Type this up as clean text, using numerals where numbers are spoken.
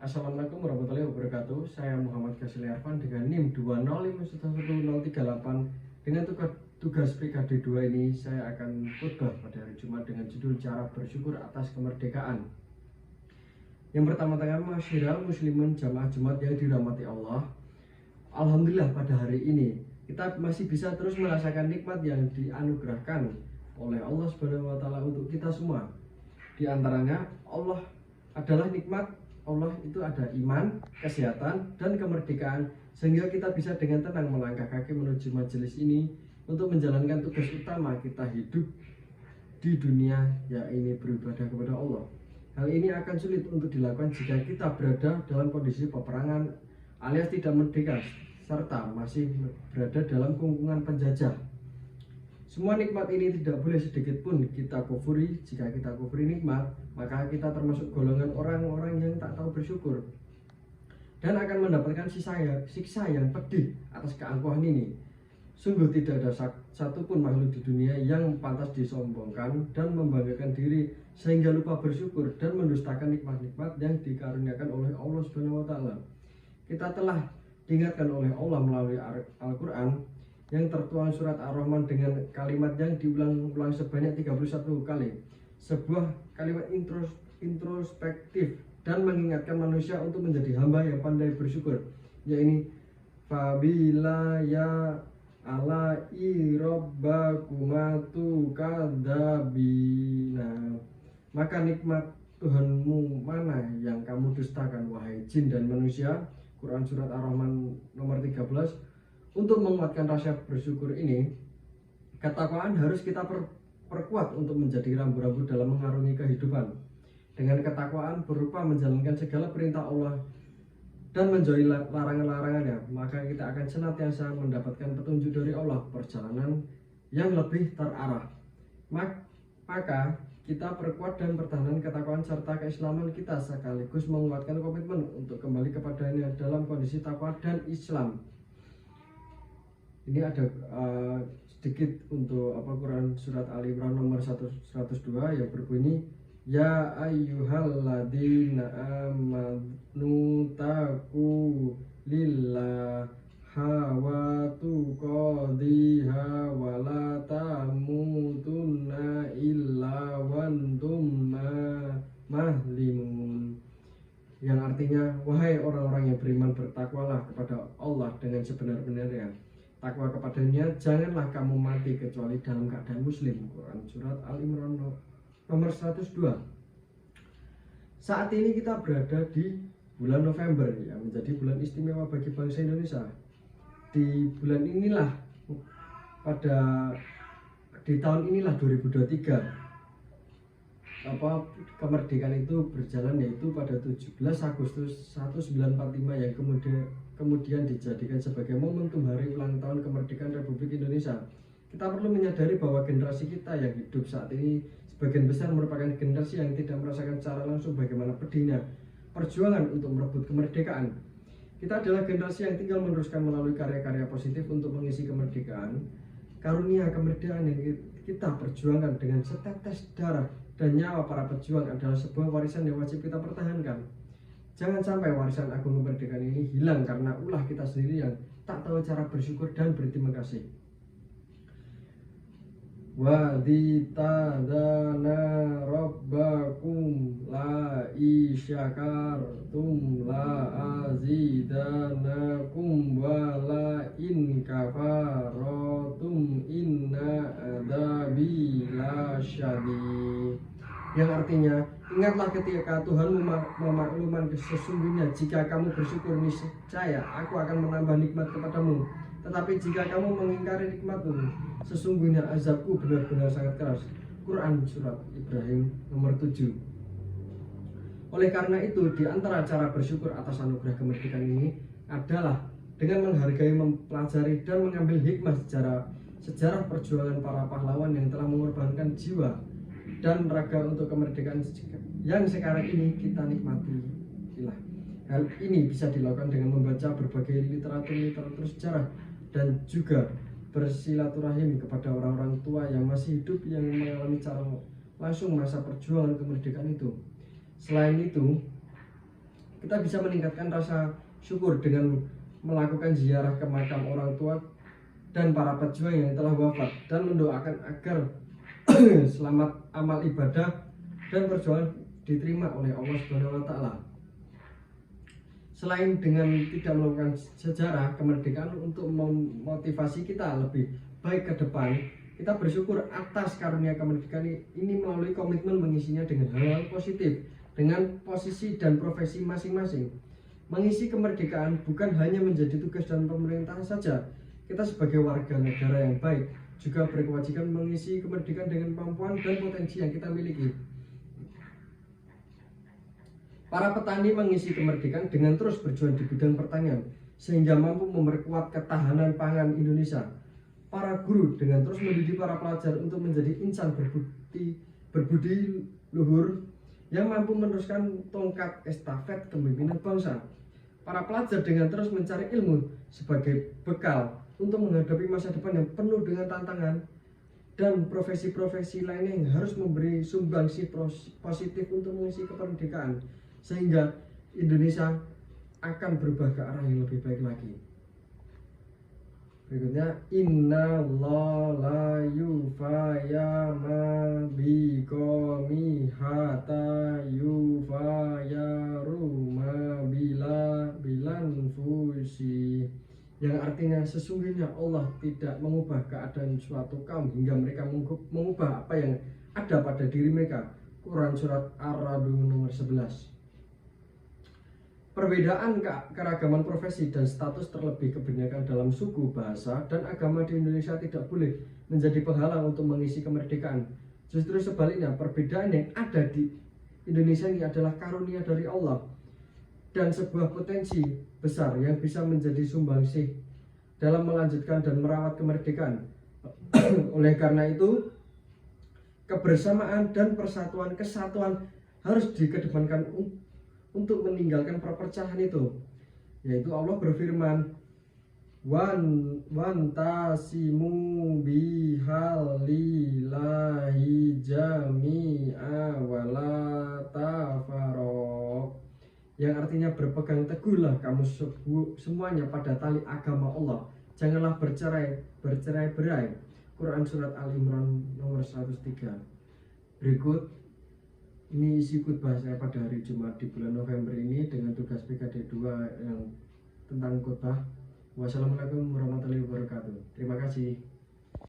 Assalamualaikum warahmatullahi wabarakatuh. Saya Muhammad Gasil Arfan dengan NIM 2051038. Dengan tugas PKD 2 ini saya akan khutbah pada hari Jumat dengan judul cara bersyukur atas kemerdekaan. Yang pertama-tama, masyiral muslimin jamaah Jumat yang dirahmati Allah. Alhamdulillah pada hari ini kita masih bisa terus merasakan nikmat yang dianugerahkan oleh Allah Subhanahu wa taala untuk kita semua. Di antaranya Allah adalah nikmat. Allah itu ada iman, kesehatan, dan kemerdekaan, sehingga kita bisa dengan tenang melangkah kaki menuju majelis ini untuk menjalankan tugas utama kita hidup di dunia, yaitu beribadah kepada Allah. Hal ini akan sulit untuk dilakukan jika kita berada dalam kondisi peperangan alias tidak merdeka serta masih berada dalam kungkungan penjajah. Semua nikmat ini tidak boleh sedikit pun kita kufuri. Jika kita kufuri nikmat, maka kita termasuk golongan orang-orang yang tak tahu bersyukur dan akan mendapatkan siksa yang pedih atas keangkuhan ini. Sungguh tidak ada satupun makhluk di dunia yang pantas disombongkan dan membanggakan diri sehingga lupa bersyukur dan mendustakan nikmat-nikmat yang dikaruniakan oleh Allah Subhanahu wa taala. Kita telah diingatkan oleh Allah melalui Al-Qur'an yang tertuang surat Ar-Rahman dengan kalimat yang diulang-ulang sebanyak 31 kali. Sebuah kalimat introspektif dan mengingatkan manusia untuk menjadi hamba yang pandai bersyukur, yaitu fabila ya alai rabbakumatu kadabina, maka nikmat Tuhanmu mana yang kamu dustakan wahai jin dan manusia. Quran surat Ar-Rahman nomor 13. Untuk menguatkan rasa bersyukur ini, ketakwaan harus kita perkuat untuk menjadi rambu-rambu dalam mengarungi kehidupan. Dengan ketakwaan berupa menjalankan segala perintah Allah dan menjauhi larangan-larangannya, maka kita akan senantiasa mendapatkan petunjuk dari Allah, perjalanan yang lebih terarah. Maka kita perkuat dan pertahanan ketakwaan serta keislaman kita, sekaligus menguatkan komitmen untuk kembali kepadanya dalam kondisi takwa dan Islam. Ini ada sedikit untuk Quran surat Ali Imran nomor 102 yang berbunyi, ya ayyuhalladzina amanu taqu lillaha wa tuqadiha wa la tamutunna illa wa antum mahlimun, yang artinya, wahai orang-orang yang beriman, bertakwalah kepada Allah dengan sebenar-benarnya. Takwa kepadanya, janganlah kamu mati kecuali dalam keadaan muslim. Quran surat Al-Imran nomor 102. Saat ini kita berada di bulan November yang menjadi bulan istimewa bagi bangsa Indonesia. Di bulan inilah, di tahun inilah 2023, kemerdekaan itu berjalan, yaitu pada 17 Agustus 1945 yang kemudian dijadikan sebagai momentum hari ulang tahun kemerdekaan Republik Indonesia. Kita perlu menyadari bahwa generasi kita yang hidup saat ini sebagian besar merupakan generasi yang tidak merasakan secara langsung bagaimana pedihnya perjuangan untuk merebut kemerdekaan. Kita adalah generasi yang tinggal meneruskan melalui karya-karya positif untuk mengisi kemerdekaan. Karunia kemerdekaan yang kita perjuangkan dengan setetes darah dan nyawa para pejuang adalah sebuah warisan yang wajib kita pertahankan. Jangan sampai warisan agung kemerdekaan ini hilang karena ulah kita sendiri yang tak tahu cara bersyukur dan berterima kasih. Wa ditadana rabbakum la isyakartum la azidanakum wa la in kafarotum inna adabi lasyadid, yang artinya, ingatlah ketika Tuhan memaklumkan sesungguhnya jika kamu bersyukur niscaya aku akan menambah nikmat kepadamu, tetapi jika kamu mengingkari nikmatku, sesungguhnya azabku benar-benar sangat keras. Quran surat Ibrahim nomor 7. Oleh karena itu, di antara cara bersyukur atas anugerah kemerdekaan ini adalah dengan menghargai, mempelajari, dan mengambil hikmah sejarah perjuangan para pahlawan yang telah mengorbankan jiwa dan raga untuk kemerdekaan yang sekarang ini kita nikmati. Hal ini bisa dilakukan dengan membaca berbagai literatur sejarah dan juga bersilaturahim kepada orang-orang tua yang masih hidup yang mengalami secara langsung masa perjuangan kemerdekaan itu. Selain itu, Kita bisa meningkatkan rasa syukur dengan melakukan ziarah ke makam orang tua dan para pejuang yang telah wafat, dan mendoakan agar selamat amal ibadah dan perjuangan diterima oleh Allah Subhanahu wa taala. Selain dengan tidak melakukan sejarah kemerdekaan untuk memotivasi kita lebih baik ke depan, kita bersyukur atas karunia kemerdekaan ini melalui komitmen mengisinya dengan hal-hal positif dengan posisi dan profesi masing-masing. Mengisi kemerdekaan bukan hanya menjadi tugas dan pemerintahan saja. Kita sebagai warga negara yang baik juga berkewajiban mengisi kemerdekaan dengan kemampuan dan potensi yang kita miliki. Para petani mengisi kemerdekaan dengan terus berjuang di bidang pertanian sehingga mampu memperkuat ketahanan pangan Indonesia. Para guru dengan terus mendidik para pelajar untuk menjadi insan berbudi luhur yang mampu meneruskan tongkat estafet kepemimpinan bangsa. Para pelajar dengan terus mencari ilmu sebagai bekal untuk menghadapi masa depan yang penuh dengan tantangan, dan profesi-profesi lainnya yang harus memberi sumbangsih positif untuk mengisi kemerdekaan sehingga Indonesia akan berubah ke arah yang lebih baik lagi. Berikutnya, inna la yufayama biqomi hata yufayaruma bilan fusi, yang artinya sesungguhnya Allah tidak mengubah keadaan suatu kaum hingga mereka mengubah apa yang ada pada diri mereka. Quran surat Ar-Ra'd nomor 11. Perbedaan keragaman profesi dan status terlebih kebinekaan dalam suku, bahasa, dan agama di Indonesia tidak boleh menjadi penghalang untuk mengisi kemerdekaan. Justru sebaliknya, perbedaan yang ada di Indonesia ini adalah karunia dari Allah dan sebuah potensi besar yang bisa menjadi sumbangsih dalam melanjutkan dan merawat kemerdekaan. Oleh karena itu, kebersamaan dan kesatuan harus dikedepankan untuk meninggalkan perpecahan itu. Yaitu Allah berfirman, wantasimu bihalillahi jami'a wala tafarraq, yang artinya berpegang teguhlah kamu semuanya pada tali agama Allah, janganlah bercerai-berai. Quran surat Al-Imran nomor 103. Berikut ini isi khutbah saya pada hari Jumat di bulan November ini dengan tugas PKD 2 yang tentang khutbah. Wassalamualaikum warahmatullahi wabarakatuh. Terima kasih.